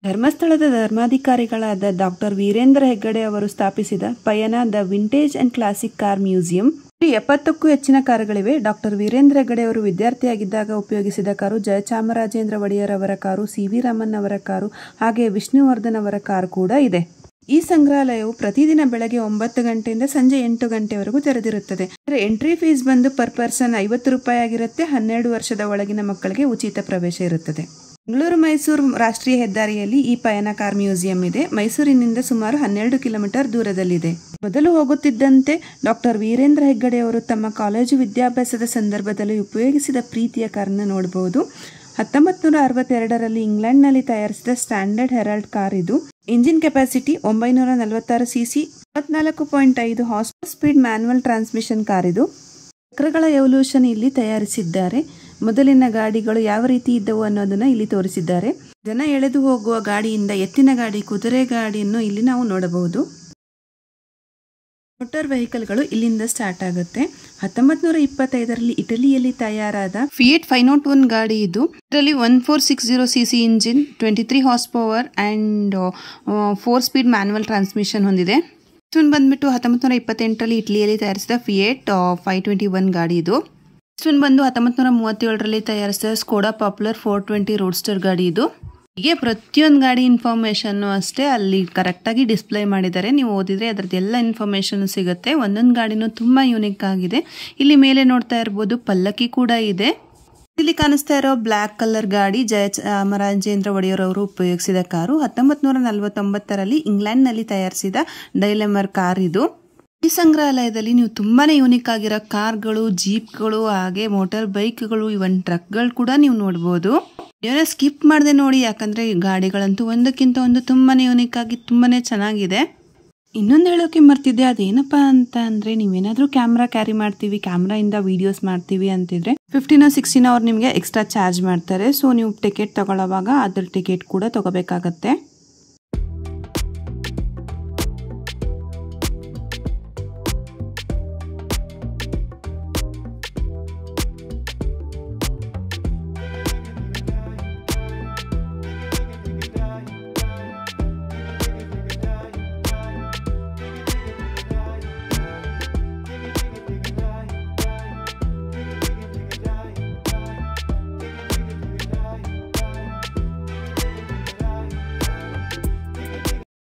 ಧರ್ಮಸ್ಥಳದ ಧರ್ಮಾಧಿಕಾರಿಗಳಾದ ಡಾಕ್ಟರ್ ವೀರೇಂದ್ರ ಹೆಗ್ಗಡೆ ಅವರು ಸ್ಥಾಪಿಸಿದ Payana the vintage and classic car museum. 70ಕ್ಕೂ ಹೆಚ್ಚಿನ ಕಾರುಗಳಿವೆ. ಡಾಕ್ಟರ್ ವೀರೇಂದ್ರ ಹೆಗ್ಗಡೆ ಅವರು ವಿದ್ಯಾರ್ಥಿಯಾಗಿದ್ದಾಗ ಉಪಯೋಗಿಸಿದ ಕಾರು ಜಯಚಾಮರಾಜೇಂದ್ರ ಒಡೆಯರ್ ಅವರ ಕಾರು, ಸಿ.ವಿ. ರಾಮನ್ ಅವರ ಕಾರು, ಹಾಗೆ ವಿಷ್ಣುವರ್ಧನ್ ಅವರ ಕಾರು ಕೂಡ ಇದೆ. ಈ ಸಂಗ್ರಹಾಲಯವು ಪ್ರತಿದಿನ ಬೆಳಗ್ಗೆ 9 ಗಂಟೆಯಿಂದ ಸಂಜೆ 8 ಗಂಟೆವರೆಗೂ ತೆರೆದಿರುತ್ತದೆ. ಎಂಟ್ರಿ ಫೀಸ್ ಬಂದು ಪರ್ ಪರ್ಸನ್ 50 ರೂಪಾಯಿ ಆಗಿರುತ್ತೆ. 12 ವರ್ಷದ ಒಳಗಿನ ಮಕ್ಕಳಿಗೆ ಉಚಿತ ಪ್ರವೇಶ ಇರುತ್ತದೆ. ಬೆಂಗಳೂರು ಮೈಸೂರು ರಾಷ್ಟ್ರೀಯ ಹೆದ್ದಾರಿಯಲ್ಲಿ ಈ ಪಯಣ ಕಾರ್ ಮ್ಯೂಸಿಯಂ ಇದೆ. ಮೈಸೂರಿನಿಂದ ಸುಮಾರು 12 ಕಿಲೋಮೀಟರ್ ದೂರದಲ್ಲಿದೆ. ಮೊದಲು ಹೋಗುತ್ತಿದ್ದಂತೆ ಡಾಕ್ಟರ್ ವೀರೇಂದ್ರ ಹೆಗ್ಗಡೆ ಅವರು ತಮ್ಮ ಕಾಲೇಜು ವಿದ್ಯಾಭ್ಯಾಸದ ಸಂದರ್ಭದಲ್ಲಿ ಉಪಯೋಗಿಸಿದ ಪ್ರೀತಿಯ ಕಾರನ್ನು ನೋಡಬಹುದು. 1962ರಲ್ಲಿ ಇಂಗ್ಲೆಂಡ್ನಲ್ಲಿ ತಯಾರಿಸಿದ ಸ್ಟ್ಯಾಂಡರ್ಡ್ ಹೆರಾಲ್ಡ್ ಕಾರ್ ಇದು. Engine capacity 946 cc, 24.5 horse power, speed manual transmission car ಇದು. ಚಕ್ರಗಳ ಎವಲ್ಯೂಷನ್ ಇಲ್ಲಿ ತಯಾರಿಸಿದ್ದಾರೆ. ಮೊದಲಿನ ಗಾಡಿಗಳು ಯಾವ ರೀತಿ ಇದ್ದವು ಅನ್ನೋದನ್ನ ಇಲ್ಲಿ ತೋರಿಸಿದ್ದಾರೆ. ಜನ ಎಳೆದು ಹೋಗುವ ಗಾಡಿಯಿಂದ ಎತ್ತಿನ ಗಾಡಿ, ಕುದುರೆ ಗಾಡಿಯನ್ನು ಇಲ್ಲಿ ನಾವು ನೋಡಬಹುದು. ಮೋಟಾರ್ ವೆಹಿಕಲ್ಗಳು ಇಲ್ಲಿಂದ ಸ್ಟಾರ್ಟ್ ಆಗುತ್ತೆ. 1925ರಲ್ಲಿ ಇಟಲಿಯಲ್ಲಿ ತಯಾರಾದ ಫಿಯೇಟ್ 501 ಗಾಡಿ ಇದು. ಇದರಲ್ಲಿ 1460 cc engine, 23 horse power and 4 speed manual transmission ಹೊಂದಿದೆ. ಬಂದ್ಬಿಟ್ಟು 1928ರಲ್ಲಿ ಇಟಲಿಯಲ್ಲಿ ತಯಾರಿಸಿದ ಫಿಯೇಟ್ 521 ಗಾಡಿ ಇದು. ಬಂದು 1937ರಲ್ಲಿ ತಯಾರಿಸಿದ ಸ್ಕೋಡಾ ಪಾಪ್ಯುಲರ್ 420 ರೋಡ್ಸ್ಟರ್ ಗಾಡಿ ಇದು. ಹೀಗೆ ಪ್ರತಿಯೊಂದು ಗಾಡಿ ಇನ್ಫಾರ್ಮೇಶನ್ ಅಷ್ಟೇ ಅಲ್ಲಿ ಕರೆಕ್ಟಾಗಿ ಡಿಸ್ಪ್ಲೇ ಮಾಡಿದ್ದಾರೆ. ನೀವು ಓದಿದ್ರೆ ಅದರದ್ದು ಎಲ್ಲ ಇನ್ಫಾರ್ಮೇಶನ್ ಸಿಗುತ್ತೆ. ಒಂದೊಂದು ಗಾಡಿನೂ ತುಂಬಾ ಯೂನಿಕ್ ಆಗಿದೆ. ಇಲ್ಲಿ ಮೇಲೆ ನೋಡ್ತಾ ಇರ್ಬೋದು ಪಲ್ಲಕ್ಕಿ ಕೂಡ ಇದೆ. ಇಲ್ಲಿ ಕಾಣಿಸ್ತಾ ಇರೋ ಬ್ಲಾಕ್ ಕಲರ್ ಗಾಡಿ ಜಯಚಾಮರಾಜೇಂದ್ರ ಒಡೆಯರ್ ಅವರು ಉಪಯೋಗಿಸಿದ ಕಾರು. 1949ರಲ್ಲಿ ಇಂಗ್ಲೆಂಡ್ನಲ್ಲಿ ತಯಾರಿಸಿದ ಡೈಲೆಮರ್ ಕಾರ್ ಇದು. ಈ ಸಂಗ್ರಹಾಲಯದಲ್ಲಿ ನೀವು ತುಂಬಾನೇ ಯೂನಿಕ್ ಆಗಿರೋ ಕಾರ್ಗಳು, ಜೀಪ್ಗಳು, ಹಾಗೆ ಮೋಟಾರ್ ಬೈಕ್ಗಳು, ಇವನ್ ಟ್ರಕ್ಗಳು ಕೂಡ ನೀವು ನೋಡಬಹುದು. ಏನೋ ಸ್ಕಿಪ್ ಮಾಡದೆ ನೋಡಿ, ಯಾಕಂದ್ರೆ ಈ ಗಾಡಿಗಳಂತೂ ಒಂದಕ್ಕಿಂತ ಒಂದು ತುಂಬಾನೇ ಯೂನಿಕ್ ಆಗಿ ತುಂಬಾನೇ ಚೆನ್ನಾಗಿದೆ. ಇನ್ನೊಂದು ಹೇಳೋಕೆ ಮರ್ತಿದ್ದೆ, ಅದೇನಪ್ಪಾ ಅಂತ ಅಂದ್ರೆ ನೀವೇನಾದ್ರೂ ಕ್ಯಾಮ್ರಾ ಕ್ಯಾರಿ ಮಾಡ್ತೀವಿ, ಕ್ಯಾಮ್ರಾ ಇಂದ ವಿಡಿಯೋಸ್ ಮಾಡ್ತೀವಿ ಅಂತಿದ್ರೆ 15 or 16 ಅವ್ರು ನಿಮ್ಗೆ ಎಕ್ಸ್ಟ್ರಾ ಚಾರ್ಜ್ ಮಾಡ್ತಾರೆ. ಸೊ ನೀವು ಟಿಕೆಟ್ ತಗೊಳ್ಳೋವಾಗ ಅದ್ರ ಟಿಕೆಟ್ ಕೂಡ ತಗೋಬೇಕಾಗತ್ತೆ.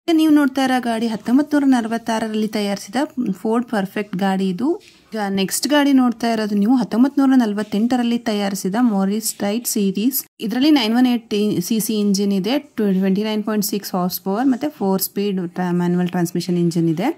ನೀವು ನೋಡ್ತಾ ಇರೋ ಗಾಡಿ 1946ರಲ್ಲಿ ತಯಾರಿಸಿದ ಫೋರ್ಡ್ ಪರ್ಫೆಕ್ಟ್ ಗಾಡಿ ಇದು. ನೆಕ್ಸ್ಟ್ ಗಾಡಿ ನೋಡ್ತಾ ಇರೋದು ನೀವು 1948ರಲ್ಲಿ ತಯಾರಿಸಿದ ಮಾರಿಸ್ ರೈಟ್ ಸೀರೀಸ್. ಇದರಲ್ಲಿ 918 cc ಇಂಜಿನ್ ಇದೆ, 29.6 ಹಾರ್ಸ್ ಪವರ್ ಮತ್ತೆ 4 ಸ್ಪೀಡ್ ಮ್ಯಾನ್ಯುವಲ್ ಟ್ರಾನ್ಸ್ಮಿಷನ್ ಇಂಜಿನ್ ಇದೆ.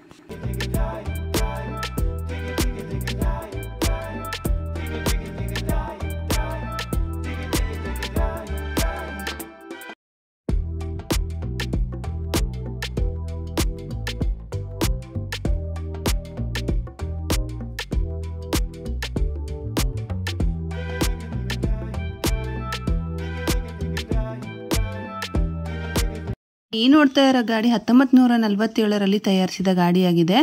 ಈ ನೋಡ್ತಾ ಇರೋ ಗಾಡಿ 1947ರಲ್ಲಿ ತಯಾರಿಸಿದ ಗಾಡಿಯಾಗಿದೆ.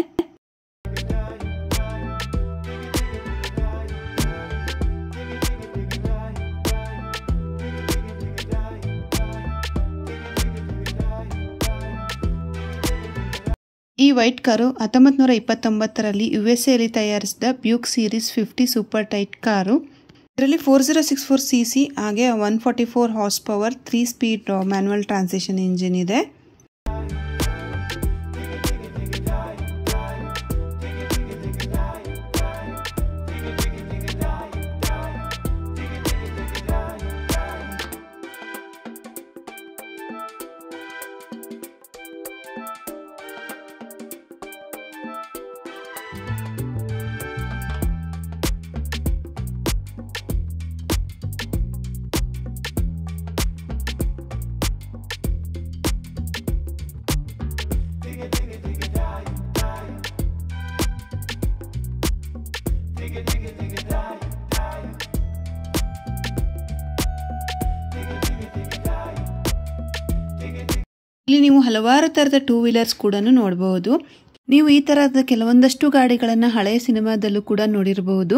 ಈ ವೈಟ್ ಕಾರು 1929ರಲ್ಲಿ USA ತಯಾರಿಸಿದ ಬ್ಯೂಕ್ ಸೀರೀಸ್ 50 ಸೂಪರ್ ಟೈಟ್ ಕಾರು. ಇದರಲ್ಲಿ 4064 cc ಹಾಗೆ 144 horse power 3 speed manual transmission engine ಇದೆ. ಇಲ್ಲಿ ನೀವು ಹಲವಾರು ತರದ 2 ವೀಲರ್ಸ್ ಕೂಡ ನೋಡಬಹುದು. ನೀವು ಈ ತರದ ಕೆಲವೊಂದಷ್ಟು ಗಾಡಿಗಳನ್ನು ಹಳೆಯ ಸಿನಿಮಾದಲ್ಲೂ ಕೂಡ ನೋಡಿರಬಹುದು.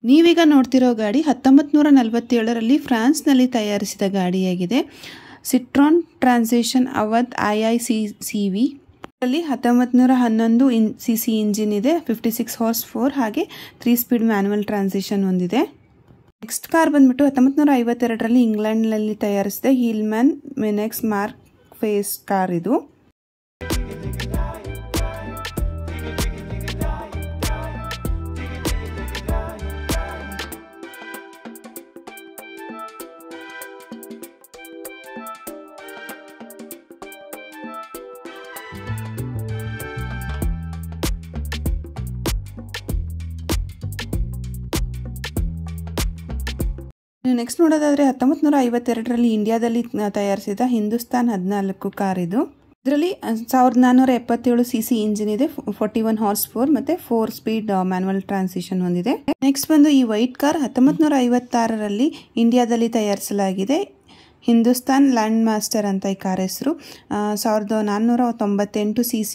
ನೀವೀಗ ನೋಡ್ತಿರೋ ಗಾಡಿ 1947ರಲ್ಲಿ ಫ್ರಾನ್ಸ್ನಲ್ಲಿ ತಯಾರಿಸಿದ ಗಾಡಿಯಾಗಿದೆ. ಸಿಟ್ರಾನ್ ಟ್ರಾನ್ಸಿಷನ್ ಅವಧ್ IICV. ಇದರಲ್ಲಿ 1911 cc ಇಂಜಿನ್ ಇದೆ, 56 ಹಾರ್ಸ್ ಪವರ್ ಹಾಗೆ 3 ಸ್ಪೀಡ್ ಮ್ಯಾನ್ಯುವಲ್ ಟ್ರಾನ್ಸಿಷನ್ ಹೊಂದಿದೆ. ನೆಕ್ಸ್ಟ್ ಕಾರ್ ಬಂದ್ಬಿಟ್ಟು 1952ರಲ್ಲಿ ಇಂಗ್ಲೆಂಡ್ನಲ್ಲಿ ತಯಾರಿಸಿದ ಹೀಲ್ಮನ್ ಮಿನೆಕ್ಸ್ ಮಾರ್ಕ್ ಫೇಸ್ ಕಾರ್ ಇದು. ನೆಕ್ಸ್ಟ್ ನೋಡೋದಾದ್ರೆ 1952ರಲ್ಲಿ ಇಂಡಿಯಾದಲ್ಲಿ ತಯಾರಿಸಿದ ಹಿಂದೂಸ್ತಾನ್ 14 ಕಾರ್ ಇದು. ಇದರಲ್ಲಿ 1477 cc ಇಂಜಿನ್ ಇದೆ, 41 ಹಾರ್ಸ್ ಪವರ್ ಮತ್ತೆ 4 ಸ್ಪೀಡ್ ಮ್ಯಾನ್ಯುವಲ್ ಟ್ರಾನ್ಸಿಷನ್ ಹೊಂದಿದೆ. ನೆಕ್ಸ್ಟ್ ಬಂದು ಈ ವೈಟ್ ಕಾರ್ 1956ರಲ್ಲಿ ಇಂಡಿಯಾದಲ್ಲಿ ತಯಾರಿಸಲಾಗಿದೆ. ಹಿಂದೂಸ್ತಾನ್ ಲ್ಯಾಂಡ್ ಮಾಸ್ಟರ್ ಅಂತ ಈ ಕಾರ್ ಹೆಸರು. 1498 cc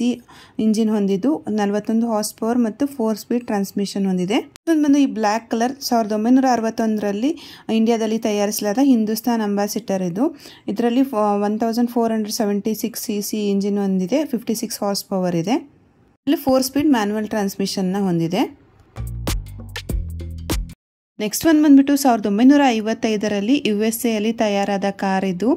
ಇಂಜಿನ್ ಹೊಂದಿದ್ದು 41 ಹಾರ್ಸ್ ಪವರ್ ಮತ್ತು 4 ಸ್ಪೀಡ್ ಟ್ರಾನ್ಸ್ಮಿಷನ್ ಹೊಂದಿದೆ. ಬಂದು ಈ ಬ್ಲ್ಯಾಕ್ ಕಲರ್ 1961ರಲ್ಲಿ ಇಂಡಿಯಾದಲ್ಲಿ ತಯಾರಿಸಲಾದ ಹಿಂದೂಸ್ತಾನ್ ಅಂಬಾಸಿಡರ್ ಇದು. ಇದರಲ್ಲಿ 1476 cc ಇಂಜಿನ್ ಹೊಂದಿದೆ, 56 ಹಾರ್ಸ್ ಪವರ್ ಇದೆ. ಇಲ್ಲಿ 4 ಸ್ಪೀಡ್ ಮ್ಯಾನ್ಯುವಲ್ ಟ್ರಾನ್ಸ್ಮಿಷನ್ ಹೊಂದಿದೆ. ನೆಕ್ಸ್ಟ್ ಒನ್ ಬಂದ್ಬಿಟ್ಟು 1955ರಲ್ಲಿ USA ತಯಾರಾದ ಕಾರ್ ಇದು.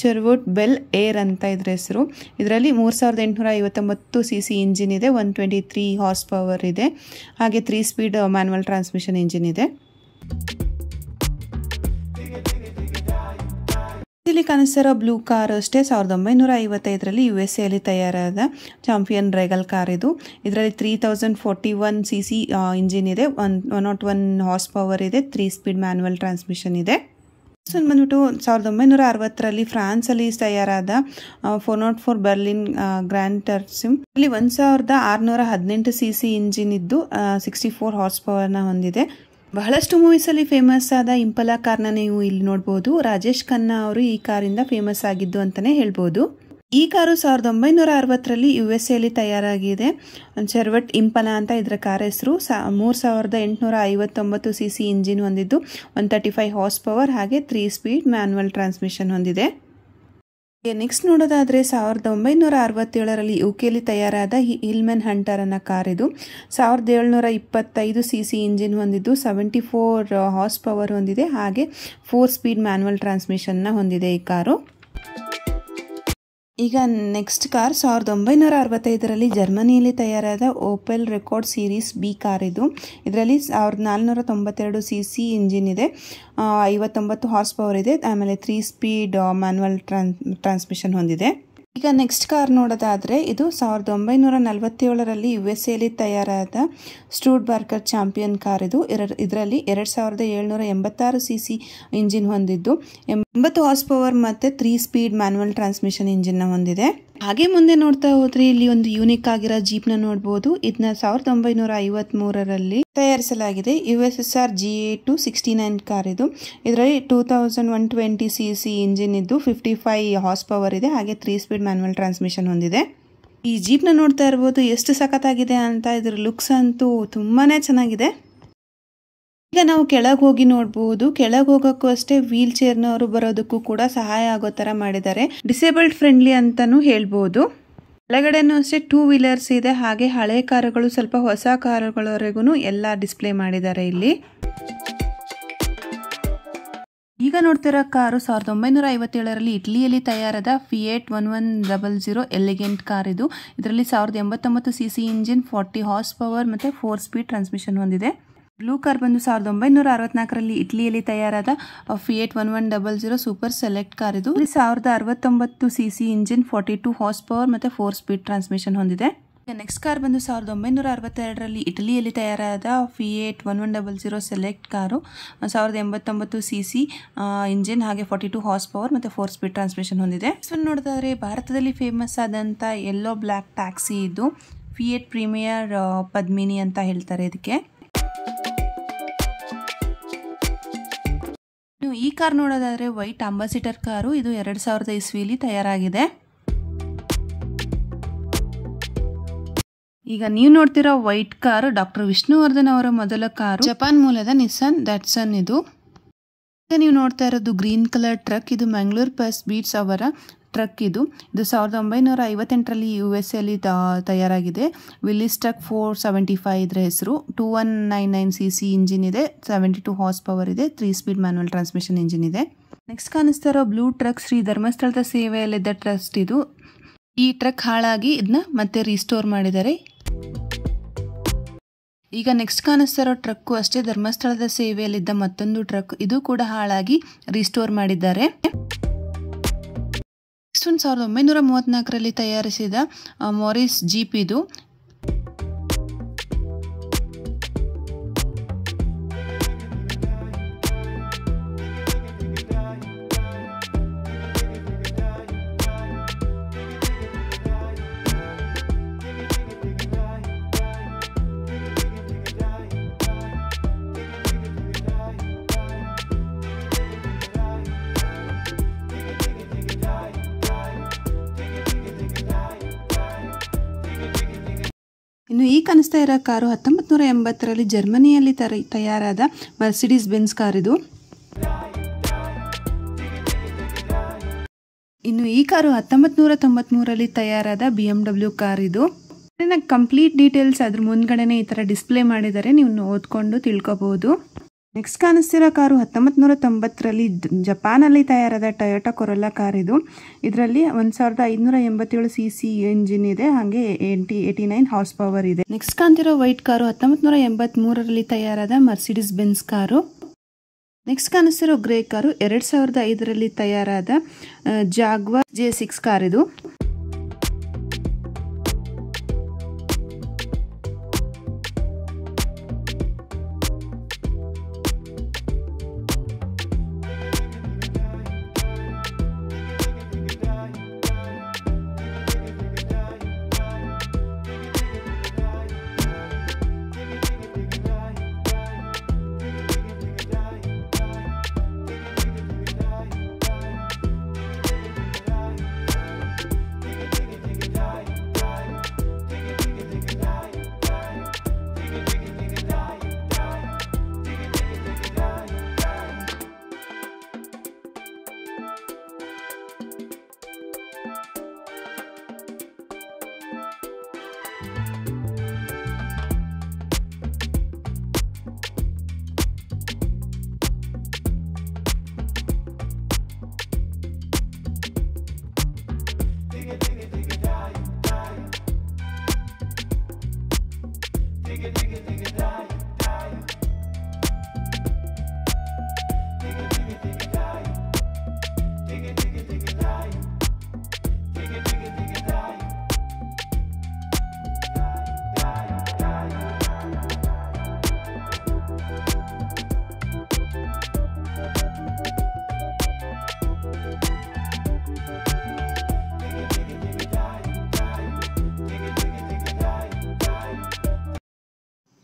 ಚೆರ್ವುಡ್ ಬೆಲ್ ಏರ್ ಅಂತ ಇದ್ರ ಹೆಸರು. ಇದರಲ್ಲಿ 3859 cc ಇಂಜಿನ್ ಇದೆ, 123 ಹಾರ್ಸ್ ಪವರ್ ಇದೆ ಹಾಗೆ 3 ಸ್ಪೀಡ್ ಮ್ಯಾನ್ಯುವಲ್ ಟ್ರಾನ್ಸ್ಮಿಷನ್ ಇಂಜಿನ್ ಇದೆ. ಇಲ್ಲಿ ಕಾಣಿಸ್ತಿರೋ ಬ್ಲೂ ಕಾರ್ ಅಷ್ಟೇ 1955ರಲ್ಲಿ USA ತಯಾರಾದ ಚಾಂಪಿಯನ್ ರೆಗಲ್ ಕಾರ್ ಇದು. ಇದರಲ್ಲಿ 3041 cc ಇಂಜಿನ್ ಇದೆ, 101 ಹಾರ್ಸ್ ಪವರ್ ಇದೆ, 3 ಸ್ಪೀಡ್ ಮ್ಯಾನ್ಯುವಲ್ ಟ್ರಾನ್ಸ್ಮಿಷನ್ ಇದೆ. ಬಂದ್ಬಿಟ್ಟು 1960ರಲ್ಲಿ ಫ್ರಾನ್ಸಲ್ಲಿ ತಯಾರಾದ 404 ಬರ್ಲಿನ್ ಗ್ರ್ಯಾಂಡ್ ಟರ್ಸಿಮ್. ಇಲ್ಲಿ 1618 cc ಇಂಜಿನ್ ಇದ್ದು 64 ಹಾರ್ಸ್ ಪವರ್ನ ಹೊಂದಿದೆ. ಬಹಳಷ್ಟು ಮೂವೀಸ್ ಅಲ್ಲಿ ಫೇಮಸ್ ಆದ ಇಂಪಲಾ ಕಾರ್ನ ನೀವು ಇಲ್ಲಿ ನೋಡಬಹುದು. ರಾಜೇಶ್ ಖನ್ನಾ ಅವರು ಈ ಕಾರಿಂದ ಫೇಮಸ್ ಆಗಿದ್ದು ಅಂತಾನೆ ಹೇಳ್ಬೋದು. ಈ ಕಾರು 1960ರಲ್ಲಿ USA ತಯಾರಾಗಿದೆ. ಚೆರ್ವಟ್ ಇಂಪಲಾ ಅಂತ ಇದರ ಕಾರ್ ಹೆಸರು. 3859 cc ಇಂಜಿನ್ ಹೊಂದಿದ್ದು 135 ಹಾರ್ಸ್ ಪವರ್ ಹಾಗೆ 3 ಸ್ಪೀಡ್ ಮ್ಯಾನ್ಯುವಲ್ ಟ್ರಾನ್ಸ್ಮಿಷನ್ ಹೊಂದಿದೆ. ನೆಕ್ಸ್ಟ್ ನೋಡೋದಾದ್ರೆ 1967ರಲ್ಲಿ UK ತಯಾರಾದ ಹಿಲ್ಮನ್ ಹಂಟರ್ ಅನ್ನೋ ಕಾರ್ ಇದು. 1725 cc ಇಂಜಿನ್ ಹೊಂದಿದ್ದು 74 ಹಾರ್ಸ್ ಪವರ್ ಹೊಂದಿದೆ ಹಾಗೆ 4 ಸ್ಪೀಡ್ ಮ್ಯಾನ್ಯುವಲ್ ಟ್ರಾನ್ಸ್ಮಿಷನ್ ಹೊಂದಿದೆ ಈ ಕಾರು. ಈಗ ನೆಕ್ಸ್ಟ್ ಕಾರ್ 1965ರಲ್ಲಿ ಜರ್ಮನಿಯಲ್ಲಿ ತಯಾರಾದ ಓಪೆಲ್ ರೆಕಾರ್ಡ್ ಸೀರೀಸ್ B ಕಾರ್ ಇದು. ಇದರಲ್ಲಿ 1492 cc ಇಂಜಿನ್ ಇದೆ, 59 ಹಾರ್ಸ್ ಪವರ್ ಇದೆ ಆಮೇಲೆ 3 ಸ್ಪೀಡ್ ಮ್ಯಾನ್ಯುವಲ್ ಟ್ರಾನ್ಸ್ಮಿಷನ್ ಹೊಂದಿದೆ. ಈಗ ನೆಕ್ಸ್ಟ್ ಕಾರ್ ನೋಡೋದಾದ್ರೆ ಇದು 1947ರಲ್ಲಿ USA ತಯಾರಾದ ಸ್ಟೂಡ್ ಬಾರ್ಕರ್ ಚಾಂಪಿಯನ್ ಕಾರ್ ಇದು. ಇದರಲ್ಲಿ 2786 cc ಇಂಜಿನ್ ಹೊಂದಿದ್ದು 80 ಹಾರ್ಸ್ ಪವರ್ ಮತ್ತೆ 3 ಸ್ಪೀಡ್ ಮ್ಯಾನ್ಯುವಲ್ ಟ್ರಾನ್ಸ್ಮಿಷನ್ ಇಂಜಿನ್ ಹೊಂದಿದೆ. ಹಾಗೆ ಮುಂದೆ ನೋಡ್ತಾ ಹೋದ್ರೆ ಇಲ್ಲಿ ಒಂದು ಯೂನಿಕ್ ಆಗಿರೋ ಜೀಪ್ ನ ನೋಡಬಹುದು. ಇದನ್ನ 1953ರಲ್ಲಿ ತಯಾರಿಸಲಾಗಿದೆ. USSR GA269 ಕಾರ್ ಇದು. ಇದರಲ್ಲಿ 2120 cc ಇಂಜಿನ್ ಇದ್ದು 55 ಹಾರ್ಸ್ ಪವರ್ ಇದೆ ಹಾಗೆ 3 ಸ್ಪೀಡ್ ಮ್ಯಾನ್ಯುವಲ್ ಟ್ರಾನ್ಸ್ಮಿಷನ್ ಹೊಂದಿದೆ. ಈ ಜೀಪ್ ನ ನೋಡ್ತಾ ಇರಬಹುದು ಎಷ್ಟು ಸಖತ್ತಾಗಿದೆ ಅಂತ. ಇದರ ಲುಕ್ಸ್ ಅಂತೂ ತುಂಬಾನೇ ಚೆನ್ನಾಗಿದೆ. ಈಗ ನಾವು ಕೆಳಗೆ ಹೋಗಿ ನೋಡಬಹುದು. ಕೆಳಗೆ ಹೋಗಕ್ಕೂ ಅಷ್ಟೇ ವೀಲ್ ಚೇರ್ನವರು ಬರೋದಕ್ಕೂ ಕೂಡ ಸಹಾಯ ಆಗೋ ತರ ಮಾಡಿದ್ದಾರೆ. ಡಿಸೇಬಲ್ಡ್ ಫ್ರೆಂಡ್ಲಿ ಅಂತಾನು ಹೇಳ್ಬಹುದು. ಕೆಳಗಡೆನೂ ಅಷ್ಟೇ 2 ವೀಲರ್ಸ್ ಇದೆ ಹಾಗೆ ಹಳೆ ಕಾರುಗಳು ಸ್ವಲ್ಪ ಹೊಸ ಕಾರುಗಳವರೆಗೂ ಎಲ್ಲ ಡಿಸ್ಪ್ಲೇ ಮಾಡಿದ್ದಾರೆ ಇಲ್ಲಿ. ಈಗ ನೋಡ್ತಿರೋ ಕಾರು 1957ರಲ್ಲಿ ಇಟಲಿಯಲ್ಲಿ ತಯಾರಾದ ಫಿಯೇಟ್ 1100 ಎಲಿಗೆಂಟ್ ಕಾರ್ ಇದು. ಇದರಲ್ಲಿ 1089 cc ಇಂಜಿನ್, 40 ಹಾರ್ಸ್ ಪವರ್ ಮತ್ತೆ 4 ಸ್ಪೀಡ್ ಟ್ರಾನ್ಸ್ಮಿಷನ್ ಹೊಂದಿದೆ. ಬ್ಲೂ ಕಾರ್ ಬಂದು 1964ರಲ್ಲಿ ಇಟಲಿಯಲ್ಲಿ ತಯಾರಾದ ಫಿಯೇಟ್ 1100 ಸೂಪರ್ ಸೆಲೆಕ್ಟ್ ಕಾರ್ ಇದು. 1069 cc ಇಂಜಿನ್, 42 ಹಾರ್ಸ್ ಪವರ್ ಮತ್ತೆ 4 ಸ್ಪೀಡ್ ಟ್ರಾನ್ಸ್ಮಿಷನ್ ಹೊಂದಿದೆ. ನೆಕ್ಸ್ಟ್ ಕಾರ್ ಬಂದು 1962ರಲ್ಲಿ ಇಟಲಿಯಲ್ಲಿ ತಯಾರಾದ Fiat 1100 select car. 1089 cc engine ಹಾಗೆ 42 ಹಾರ್ಸ್ ಪವರ್ ಮತ್ತೆ 4 ಸ್ಪೀಡ್ ಟ್ರಾನ್ಸ್ಮಿಷನ್ ಹೊಂದಿದೆ. ನೋಡೋದಾದ್ರೆ ಭಾರತದಲ್ಲಿ ಫೇಮಸ್ ಆದಂತ ಯೆಲ್ಲೋ ಬ್ಲ್ಯಾಕ್ ಟ್ಯಾಕ್ಸಿ ಇದು. ಫಿಯೇಟ್ ಪ್ರೀಮಿಯರ್ ಪದ್ಮಿನಿ ಅಂತ ಹೇಳ್ತಾರೆ ಇದಕ್ಕೆ. ಈ ಕಾರ್ ನೋಡೋದಾದ್ರೆ ವೈಟ್ ಅಂಬಾಸಿಡರ್ ಕಾರು. ಇದು 2000 ಇಸ್ವಿಲಿ ತಯಾರಾಗಿದೆ. ಈಗ ನೀವು ನೋಡ್ತಿರೋ ವೈಟ್ ಕಾರ್ ಡಾಕ್ಟರ್ ವಿಷ್ಣುವರ್ಧನ್ ಅವರ ಮೊದಲ ಕಾರು, ಜಪಾನ್ ಮೂಲದ ನಿಸ್ಸಾನ್ ಡ್ಯಾಟ್ಸನ್ ಇದು. ಈಗ ನೀವು ನೋಡ್ತಾ ಇರೋದು ಗ್ರೀನ್ ಕಲರ್ ಟ್ರಕ್, ಇದು ಮ್ಯಾಂಗ್ಳೂರ್ ಪ್ಲಸ್ ಬೀಟ್ಸ್ ಅವರ ಟ್ರಕ್. ಇದು 1958ರಲ್ಲಿ US ಅಲ್ಲಿ ತಯಾರಾಗಿದೆ. ವಿಲ್ಲಿಸ್ ಟ್ರಕ್ 475 ಇದರ ಹೆಸರು. 2199cc ಇಂಜಿನ್ ಇದೆ, 72 ಹಾರ್ಸ್ ಪವರ್ ಇದೆ, 3 ಸ್ಪೀಡ್ ಮ್ಯಾನ್ಯುವಲ್ ಟ್ರಾನ್ಸ್ಮಿಷನ್ ಇಂಜಿನ್ ಇದೆ. ನೆಕ್ಸ್ಟ್ ಕಾಣಿಸ್ತಾ ಇರೋ ಬ್ಲೂ ಟ್ರಕ್ ಶ್ರೀ ಧರ್ಮಸ್ಥಳದ ಸೇವೆಯಲ್ಲಿದ್ದ ಟ್ರಸ್ಟ್ ಇದು. ಈ ಟ್ರಕ್ ಹಾಳಾಗಿ ಇದನ್ನ ಮತ್ತೆ ರೀಸ್ಟೋರ್ ಮಾಡಿದ್ದಾರೆ. ಈಗ ನೆಕ್ಸ್ಟ್ ಕಾಣಿಸ್ತಾ ಇರೋ ಟ್ರಕ್ಕು ಅಷ್ಟೇ ಧರ್ಮಸ್ಥಳದ ಸೇವೆಯಲ್ಲಿದ್ದ ಮತ್ತೊಂದು ಟ್ರಕ್, ಇದು ಕೂಡ ಹಾಳಾಗಿ ರೀಸ್ಟೋರ್ ಮಾಡಿದ್ದಾರೆ. ನೆಕ್ಸ್ಟ್ 1934ರಲ್ಲಿ ತಯಾರಿಸಿದ ಮಾರಿಸ್ ಜೀಪ್ ಇದು. ಇನ್ನು ಈ ಕಾಣಿಸ್ತಾ ಇರೋ ಕಾರು 1980ರಲ್ಲಿ ಜರ್ಮನಿಯಲ್ಲಿ ತಯಾರಾದ ಮರ್ಸಿಡೀಸ್ ಬೆನ್ಸ್ ಕಾರ್ ಇದು. ಇನ್ನು ಈ ಕಾರು 1993ರಲ್ಲಿ ತಯಾರಾದ BMW ಕಾರ್ ಇದು. ಕಂಪ್ಲೀಟ್ ಡೀಟೇಲ್ಸ್ ಅದ್ರ ಮುಂದ್ಗಡೆನೆ ಈ ತರ ಡಿಸ್ಪ್ಲೇ ಮಾಡಿದ್ದಾರೆ, ನೀವು ಓದ್ಕೊಂಡು ತಿಳ್ಕೊಬಹುದು. ನೆಕ್ಸ್ಟ್ ಕಾಣಿಸ್ತಿರೋ ಕಾರು 1990ರಲ್ಲಿ ಜಪಾನಲ್ಲಿ ತಯಾರಾದ ಟೊಯೋಟಾ ಕೊರೊಲಾ ಕಾರ್ ಇದು. ಇದರಲ್ಲಿ 1587cc ಇಂಜಿನ್ ಇದೆ, ಹಾಗೆ 89 ಹಾರ್ಸ್ ಪವರ್ ಇದೆ. ನೆಕ್ಸ್ಟ್ ಕಾಣ್ತಿರೋ ವೈಟ್ ಕಾರು 1983ರಲ್ಲಿ ತಯಾರಾದ ಮರ್ಸಿಡೀಸ್ ಬೆನ್ಸ್ ಕಾರು. ನೆಕ್ಸ್ಟ್ ಕಾಣಿಸ್ತಿರೋ ಗ್ರೇ ಕಾರು 2005ರಲ್ಲಿ ತಯಾರಾದ ಜಾಗ್ವಾರ್ J6 ಕಾರ್ ಇದು.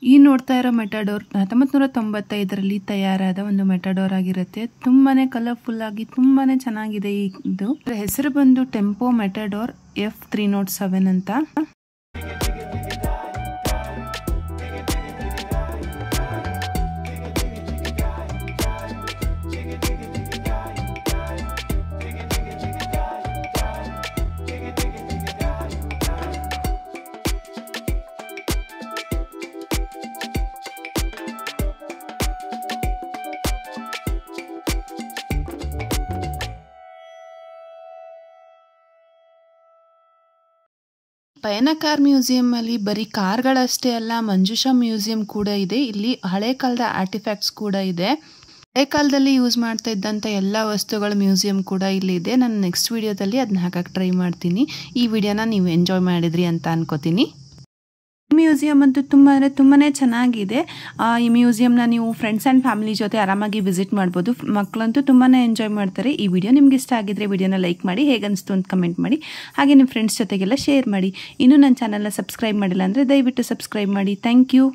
ಈ ನೋಡ್ತಾ ಇರೋ ಮೆಟಾಡೋರ್ 1995ರಲ್ಲಿ ತಯಾರಾದ ಒಂದು ಮೆಟಾಡೋರ್ ಆಗಿರುತ್ತೆ. ತುಂಬಾನೇ ಕಲರ್ಫುಲ್ ಆಗಿ ತುಂಬಾನೇ ಚೆನ್ನಾಗಿದೆ. ಇದು ಹೆಸರು ಬಂದು ಟೆಂಪೋ ಮೆಟಾಡೋರ್ F307 ಅಂತ. ಪಯನಕಾರ್ ಮ್ಯೂಸಿಯಂ ಅಲ್ಲಿ ಬರೀ ಕಾರ್ಗಳಷ್ಟೇ ಅಲ್ಲ, ಮಂಜುಷಾ ಮ್ಯೂಸಿಯಂ ಕೂಡ ಇದೆ. ಇಲ್ಲಿ ಹಳೆ ಕಾಲದ ಆರ್ಟಿಫ್ಯಾಕ್ಟ್ಸ್ ಕೂಡ ಇದೆ. ಹಳೆ ಕಾಲದಲ್ಲಿ ಯೂಸ್ ಮಾಡ್ತಾ ಇದ್ದಂಥ ಎಲ್ಲ ವಸ್ತುಗಳ ಮ್ಯೂಸಿಯಂ ಕೂಡ ಇಲ್ಲಿ ಇದೆ. ನಾನು ನೆಕ್ಸ್ಟ್ ವಿಡಿಯೋದಲ್ಲಿ ಅದನ್ನ ಹಾಕಕ್ಕೆ ಟ್ರೈ ಮಾಡ್ತೀನಿ. ಈ ವಿಡಿಯೋನ ನೀವು ಎಂಜಾಯ್ ಮಾಡಿದ್ರಿ ಅಂತ ಅನ್ಕೋತೀನಿ. ಮ್ಯೂಸಿಯಂ ಅಂತೂ ತುಂಬಾನೇ ಚೆನ್ನಾಗಿದೆ. ಈ ಮ್ಯೂಸಿಯಂನ ನೀವು ಫ್ರೆಂಡ್ಸ್ ಆ್ಯಂಡ್ ಫ್ಯಾಮಿಲಿ ಜೊತೆ ಆರಾಮಾಗಿ ವಿಸಿಟ್ ಮಾಡ್ಬೋದು. ಮಕ್ಕಳಂತೂ ತುಂಬಾನೇ ಎಂಜಾಯ್ ಮಾಡ್ತಾರೆ. ಈ ವಿಡಿಯೋ ನಿಮ್ಗೆ ಇಷ್ಟ ಆಗಿದ್ರೆ ವಿಡಿಯೋನ ಲೈಕ್ ಮಾಡಿ, ಹೇಗನ್ನಿಸ್ತು ಅಂತ ಕಮೆಂಟ್ ಮಾಡಿ, ಹಾಗೆ ನಿಮ್ಮ ಫ್ರೆಂಡ್ಸ್ ಜೊತೆಗೆಲ್ಲ ಶೇರ್ ಮಾಡಿ. ಇನ್ನೂ ನನ್ನ ಚಾನಲ್ನ ಸಬ್ಸ್ಕ್ರೈಬ್ ಮಾಡಿಲ್ಲ ಅಂದರೆ ದಯವಿಟ್ಟು ಸಬ್ಸ್ಕ್ರೈಬ್ ಮಾಡಿ. Thank you.